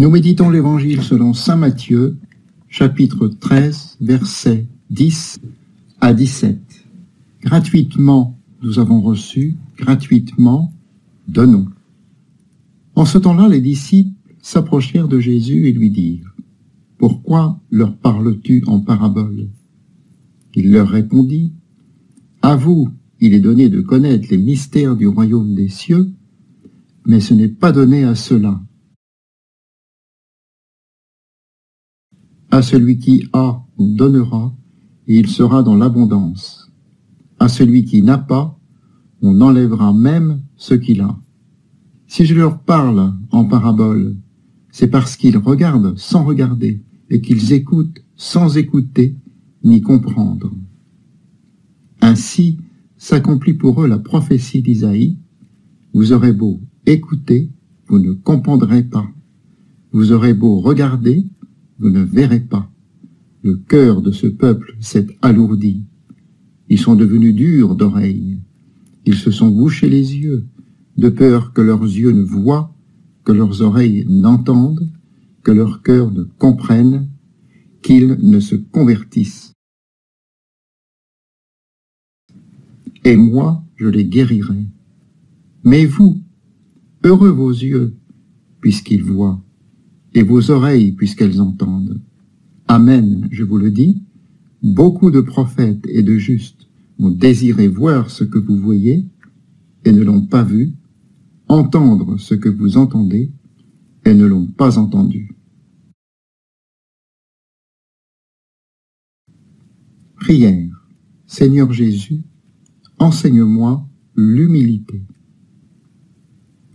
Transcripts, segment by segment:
Nous méditons l'Évangile selon saint Matthieu, chapitre 13, versets 10 à 17. Gratuitement, nous avons reçu, gratuitement, donnons. En ce temps-là, les disciples s'approchèrent de Jésus et lui dirent : « Pourquoi leur parles-tu en parabole ?» Il leur répondit : « À vous, il est donné de connaître les mystères du royaume des cieux, mais ce n'est pas donné à ceux-là. À celui qui a, on donnera, et il sera dans l'abondance. À celui qui n'a pas, on enlèvera même ce qu'il a. Si je leur parle en parabole, c'est parce qu'ils regardent sans regarder, et qu'ils écoutent sans écouter, ni comprendre. Ainsi s'accomplit pour eux la prophétie d'Isaïe : vous aurez beau écouter, vous ne comprendrez pas. Vous aurez beau regarder, vous ne verrez pas. Le cœur de ce peuple s'est alourdi. Ils sont devenus durs d'oreilles. Ils se sont bouchés les yeux, de peur que leurs yeux ne voient, que leurs oreilles n'entendent, que leur cœur ne comprenne, qu'ils ne se convertissent. Et moi, je les guérirai. Mais vous, heureux vos yeux, puisqu'ils voient, et vos oreilles, puisqu'elles entendent. Amen, je vous le dis, beaucoup de prophètes et de justes ont désiré voir ce que vous voyez et ne l'ont pas vu, entendre ce que vous entendez et ne l'ont pas entendu. Prière. Seigneur Jésus, enseigne-moi l'humilité.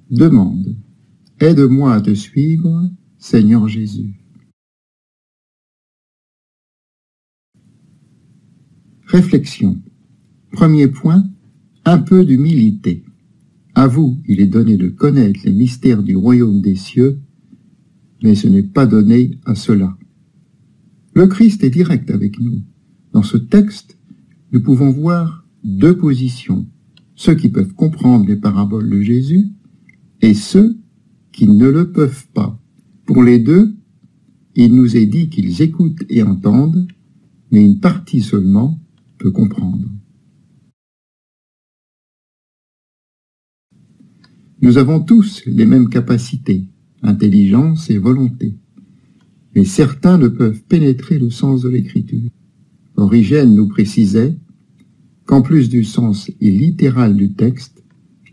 Demande. Aide-moi à te suivre, Seigneur Jésus. Réflexion. Premier point, un peu d'humilité. À vous, il est donné de connaître les mystères du royaume des cieux, mais ce n'est pas donné à ceux-là. Le Christ est direct avec nous. Dans ce texte, nous pouvons voir deux positions, ceux qui peuvent comprendre les paraboles de Jésus et ceux qui ne le peuvent pas. Pour les deux, il nous est dit qu'ils écoutent et entendent, mais une partie seulement peut comprendre. Nous avons tous les mêmes capacités, intelligence et volonté, mais certains ne peuvent pénétrer le sens de l'Écriture. Origène nous précisait qu'en plus du sens littéral du texte,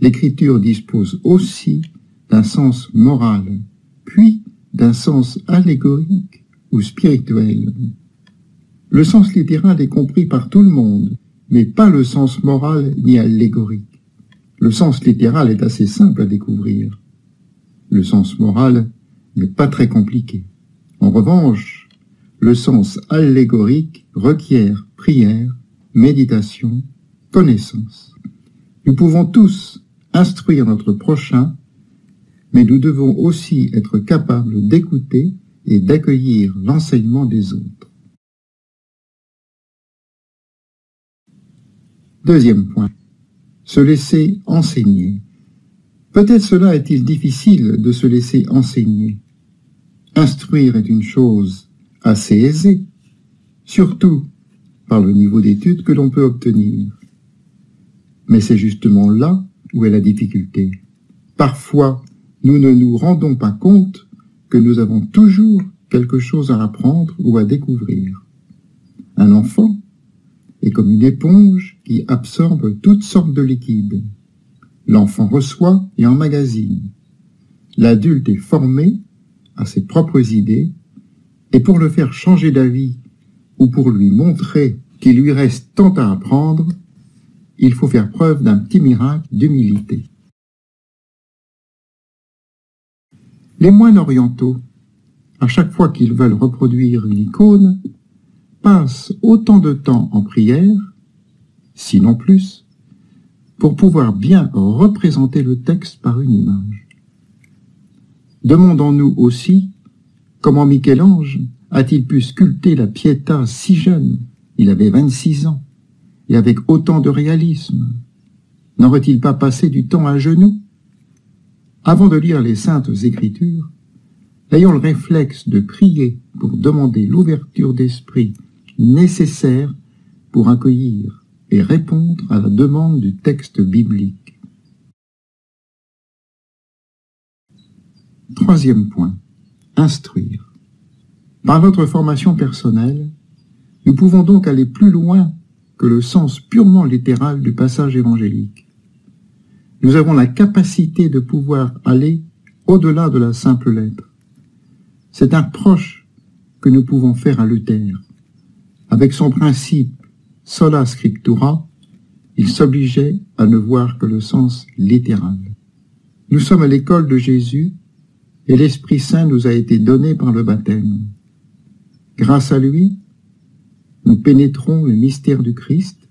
l'Écriture dispose aussi d'un sens moral, puis d'un sens allégorique ou spirituel. Le sens littéral est compris par tout le monde, mais pas le sens moral ni allégorique. Le sens littéral est assez simple à découvrir. Le sens moral n'est pas très compliqué. En revanche, le sens allégorique requiert prière, méditation, connaissance. Nous pouvons tous instruire notre prochain, mais nous devons aussi être capables d'écouter et d'accueillir l'enseignement des autres. Deuxième point, se laisser enseigner. Peut-être cela est-il difficile de se laisser enseigner. Instruire est une chose assez aisée, surtout par le niveau d'études que l'on peut obtenir. Mais c'est justement là où est la difficulté. Parfois, nous ne nous rendons pas compte que nous avons toujours quelque chose à apprendre ou à découvrir. Un enfant est comme une éponge qui absorbe toutes sortes de liquides. L'enfant reçoit et emmagasine. L'adulte est formé à ses propres idées, et pour le faire changer d'avis ou pour lui montrer qu'il lui reste tant à apprendre, il faut faire preuve d'un petit miracle d'humilité. Les moines orientaux, à chaque fois qu'ils veulent reproduire une icône, passent autant de temps en prière, sinon plus, pour pouvoir bien représenter le texte par une image. Demandons-nous aussi comment Michel-Ange a-t-il pu sculpter la Pietà si jeune, il avait 26 ans, et avec autant de réalisme. N'aurait-il pas passé du temps à genoux? Avant de lire les Saintes Écritures, Ayons le réflexe de prier pour demander l'ouverture d'esprit nécessaire pour accueillir et répondre à la demande du texte biblique. Troisième point, instruire. Par notre formation personnelle, nous pouvons donc aller plus loin que le sens purement littéral du passage évangélique. Nous avons la capacité de pouvoir aller au-delà de la simple lettre. C'est un reproche que nous pouvons faire à Luther. Avec son principe sola scriptura, il s'obligeait à ne voir que le sens littéral. Nous sommes à l'école de Jésus et l'Esprit Saint nous a été donné par le baptême. Grâce à lui, nous pénétrons le mystère du Christ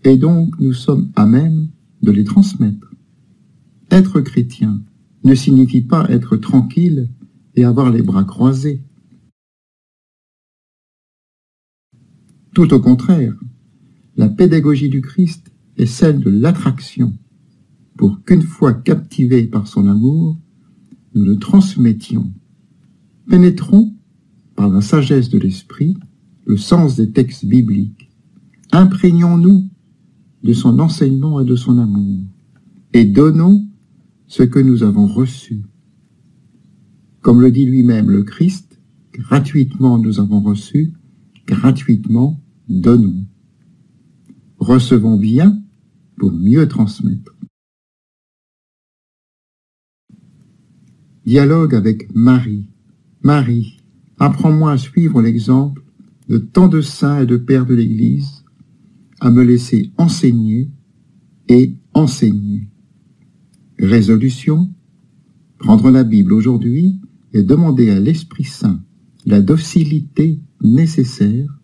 et donc nous sommes à même de les transmettre. Être chrétien ne signifie pas être tranquille et avoir les bras croisés. Tout au contraire, la pédagogie du Christ est celle de l'attraction, pour qu'une fois captivés par son amour, nous le transmettions. Pénétrons, par la sagesse de l'Esprit, le sens des textes bibliques. Imprégnons-nous de son enseignement et de son amour, et donnons ce que nous avons reçu. Comme le dit lui-même le Christ, gratuitement nous avons reçu, gratuitement donnons. Recevons bien pour mieux transmettre. Dialogue avec Marie. Marie, apprends-moi à suivre l'exemple de tant de saints et de pères de l'Église, à me laisser enseigner et enseigner. Résolution, prendre la Bible aujourd'hui et demander à l'Esprit Saint la docilité nécessaire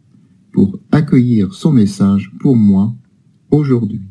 pour accueillir son message pour moi aujourd'hui.